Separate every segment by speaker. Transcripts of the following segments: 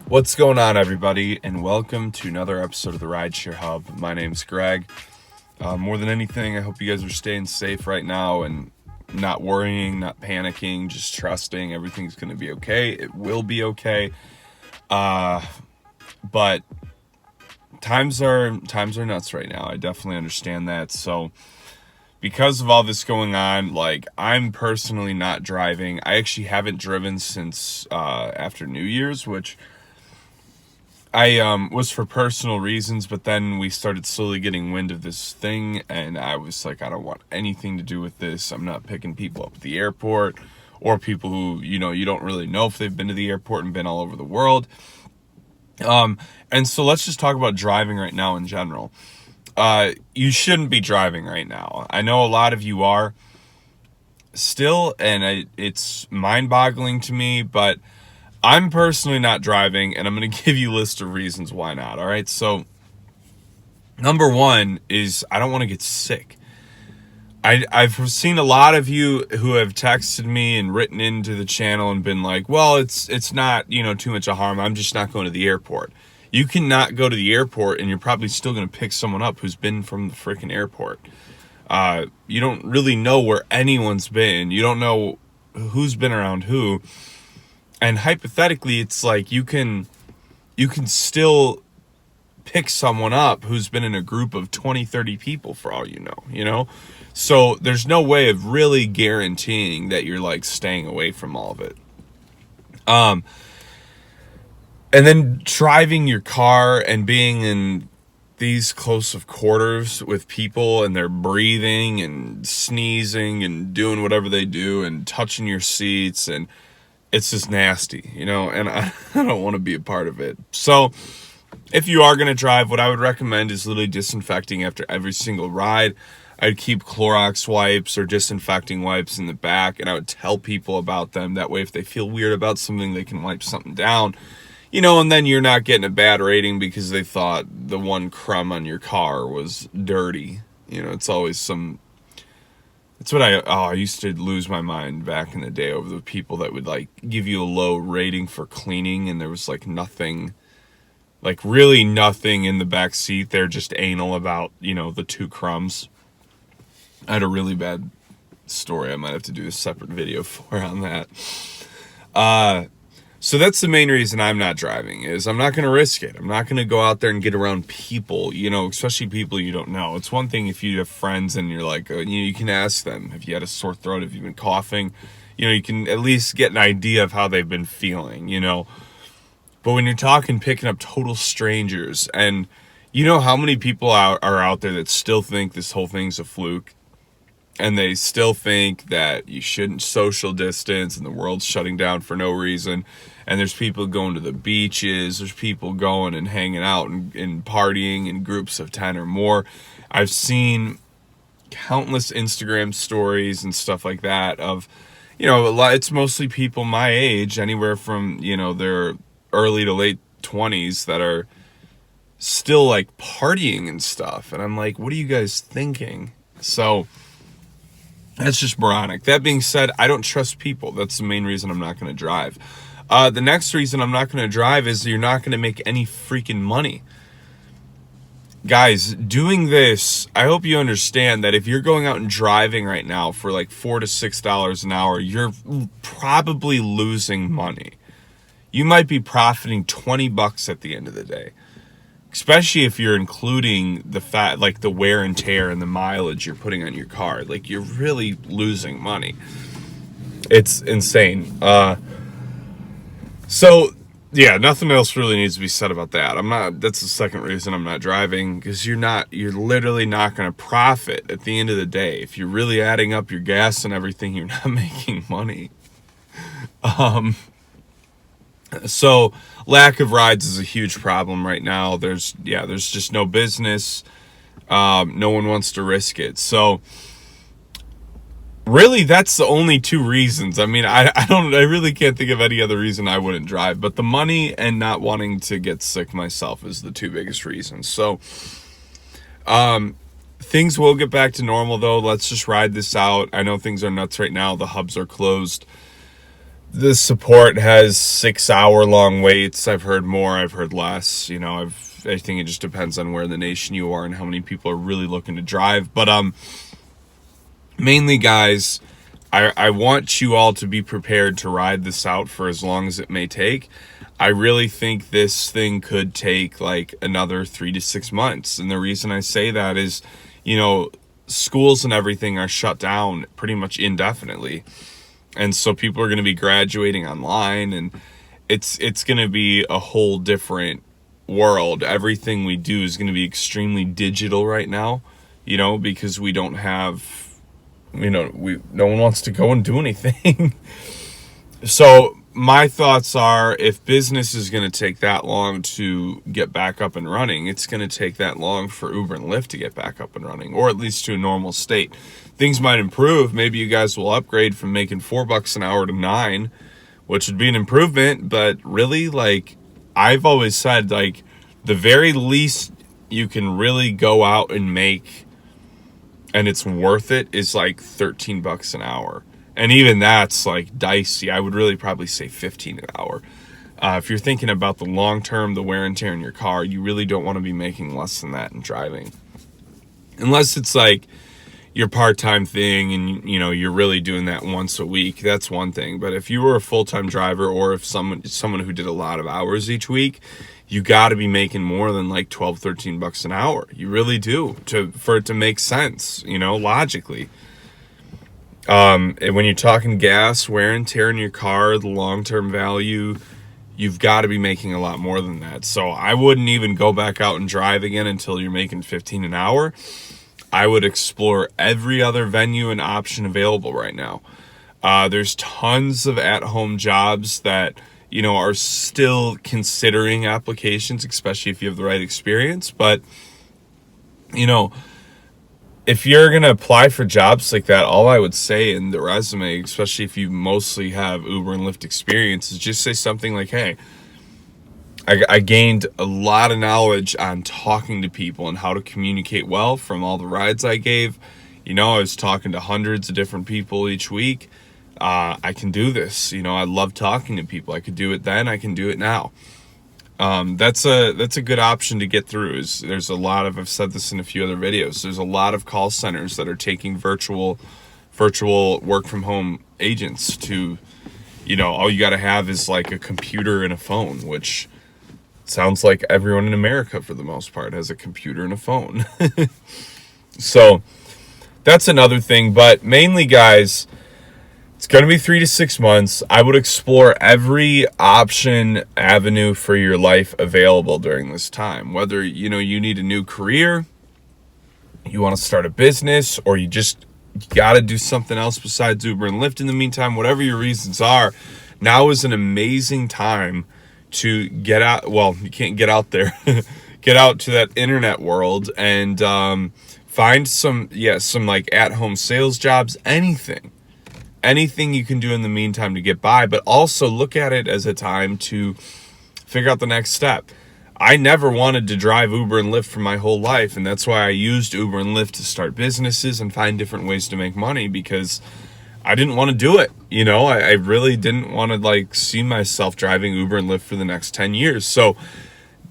Speaker 1: What's going on, everybody, and welcome to another episode of the Rideshare Hub. My name's Greg. More than anything, I hope you guys are staying safe right now and not worrying, not panicking, just trusting everything's going to be okay. It will be okay. But times are nuts right now. I definitely understand that. So because of all this going on, like, I'm personally not driving. I actually haven't driven since after New Year's, which I was for personal reasons, but then we started slowly getting wind of this thing, and I was like, I don't want anything to do with this. I'm not picking people up at the airport or people who, you don't really know if they've been to the airport and been all over the world. And so let's just talk about driving right now in general. You shouldn't be driving right now. I know a lot of you are still, and it's mind-boggling to me, but I'm personally not driving, and I'm going to give you a list of reasons why not, all right? So, number one is I don't want to get sick. I've seen a lot of you who have texted me and written into the channel and been like, well, it's not, too much of harm. I'm just not going to the airport. You cannot go to the airport, and you're probably still going to pick someone up who's been from the freaking airport. You don't really know where anyone's been. You don't know who's been around who. And hypothetically, it's like you can still pick someone up who's been in a group of 20, 30 people for all you know? So there's no way of really guaranteeing that you're like staying away from all of it. And then driving your car and being in these close of quarters with people, and they're breathing and sneezing and doing whatever they do and touching your seats, and it's just nasty, and I don't want to be a part of it. So if you are going to drive, what I would recommend is literally disinfecting after every single ride. I'd keep Clorox wipes or disinfecting wipes in the back, and I would tell people about them. That way, if they feel weird about something, they can wipe something down, and then you're not getting a bad rating because they thought the one crumb on your car was dirty. It's always some... It's what I used to lose my mind back in the day over the people that would like give you a low rating for cleaning, and there was like nothing, like really nothing in the back seat. They're just anal about, the two crumbs. I had a really bad story I might have to do a separate video for on that. So that's the main reason I'm not driving, is I'm not going to risk it. I'm not going to go out there and get around people, especially people you don't know. It's one thing if you have friends and you're like, you can ask them if you had a sore throat, if you've been coughing, you can at least get an idea of how they've been feeling, But when you're talking picking up total strangers, and how many people are out there that still think this whole thing's a fluke, and they still think that you shouldn't social distance and the world's shutting down for no reason. And there's people going to the beaches. There's people going and hanging out and partying in groups of 10 or more. I've seen countless Instagram stories and stuff like that of, it's mostly people my age, anywhere from, their early to late 20s that are still like partying and stuff. And I'm like, what are you guys thinking? So that's just moronic. That being said, I don't trust people. That's the main reason I'm not going to drive. The next reason I'm not going to drive is you're not going to make any freaking money. Guys, doing this, I hope you understand that if you're going out and driving right now for like $4 to $6 an hour, you're probably losing money. You might be profiting $20 at the end of the day. Especially if you're including the wear and tear and the mileage you're putting on your car. Like, you're really losing money. It's insane. So, yeah, nothing else really needs to be said about that. That's the second reason I'm not driving, because you're literally not going to profit at the end of the day. If you're really adding up your gas and everything, you're not making money. So lack of rides is a huge problem right now. There's just no business. No one wants to risk it. So really, that's the only two reasons. I mean, I really can't think of any other reason I wouldn't drive, but the money and not wanting to get sick myself is the two biggest reasons. So, things will get back to normal though. Let's just ride this out. I know things are nuts right now. The hubs are closed. The support has 6-hour long waits. I've heard more, I've heard less. You know, I think it just depends on where in the nation you are and how many people are really looking to drive. But mainly, guys, I want you all to be prepared to ride this out for as long as it may take. I really think this thing could take like another 3 to 6 months. And the reason I say that is, you know, schools and everything are shut down pretty much indefinitely. And so people are going to be graduating online, and it's going to be a whole different world. Everything we do is going to be extremely digital right now, you know, because we don't have, you know, no one wants to go and do anything. So my thoughts are, if business is going to take that long to get back up and running, it's going to take that long for Uber and Lyft to get back up and running, or at least to a normal state. Things might improve. Maybe you guys will upgrade from making $4 an hour to $9, which would be an improvement. But really, like I've always said, like the very least you can really go out and make, and it's worth it, is like $13 an hour. And even that's like dicey. I would really probably say $15 an hour. If you're thinking about the long term, the wear and tear in your car, you really don't want to be making less than that in driving. Unless it's like your part-time thing and, you know, you're really doing that once a week, that's one thing. But if you were a full-time driver, or if someone who did a lot of hours each week, you got to be making more than like $12-13 an hour. You really do, for it to make sense, you know, logically. And when you're talking gas, wear and tear in your car, the long-term value, you've got to be making a lot more than that. So I wouldn't even go back out and drive again until you're making $15 an hour. I would explore every other venue and option available right now. There's tons of at-home jobs that, you know, are still considering applications, especially if you have the right experience. But, you know, if you're going to apply for jobs like that, all I would say in the resume, especially if you mostly have Uber and Lyft experience, is just say something like, hey, I gained a lot of knowledge on talking to people and how to communicate well from all the rides I gave. You know, I was talking to hundreds of different people each week. I can do this. You know, I love talking to people. I could do it then. I can do it now. That's a good option to get through. There's a lot of, I've said this in a few other videos, there's a lot of call centers that are taking virtual work from home agents to, you know, all you got to have is like a computer and a phone, which sounds like everyone in America for the most part has a computer and a phone. So that's another thing. But mainly, guys, it's going to be 3 to 6 months. I would explore every option, avenue for your life available during this time. Whether, you know, you need a new career, you want to start a business, or you got to do something else besides Uber and Lyft in the meantime, whatever your reasons are, now is an amazing time to get out. Well, you can't get out there. Get out to that internet world and find some like at-home sales jobs, anything you can do in the meantime to get by, but also look at it as a time to figure out the next step. I never wanted to drive Uber and Lyft for my whole life, and that's why I used Uber and Lyft to start businesses and find different ways to make money, because I didn't want to do it. You know, I really didn't want to like see myself driving Uber and Lyft for the next 10 years. So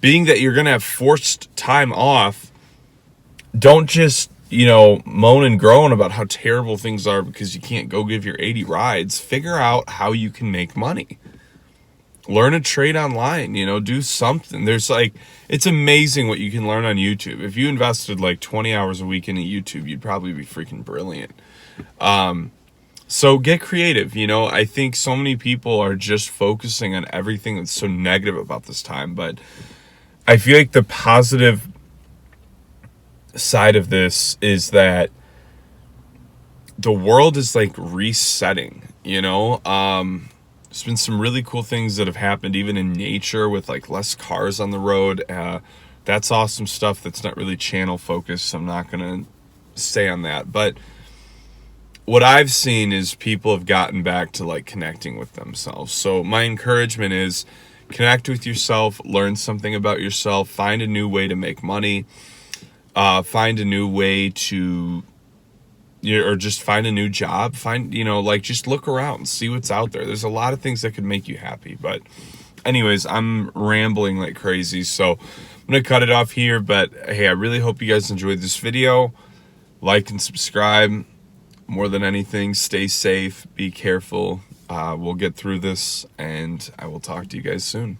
Speaker 1: being that you're going to have forced time off, don't just, you know, moan and groan about how terrible things are because you can't go give your 80 rides. Figure out how you can make money. Learn a trade online, you know, do something. There's like, it's amazing what you can learn on YouTube. If you invested like 20 hours a week into YouTube, you'd probably be freaking brilliant. So get creative. You know, I think so many people are just focusing on everything that's so negative about this time, but I feel like the positive side of this is that the world is like resetting, you know. There's been some really cool things that have happened even in nature with like less cars on the road. That's awesome stuff. That's not really channel focused, so I'm not gonna say on that, but what I've seen is people have gotten back to like connecting with themselves. So my encouragement is connect with yourself, learn something about yourself, find a new way to make money, find a new way to or just find a new job, like just look around and see what's out there. There's a lot of things that could make you happy. But anyways, I'm rambling like crazy, so I'm gonna cut it off here. But hey, I really hope you guys enjoyed this video. Like and subscribe. More than anything, stay safe, be careful. We'll get through this, and I will talk to you guys soon.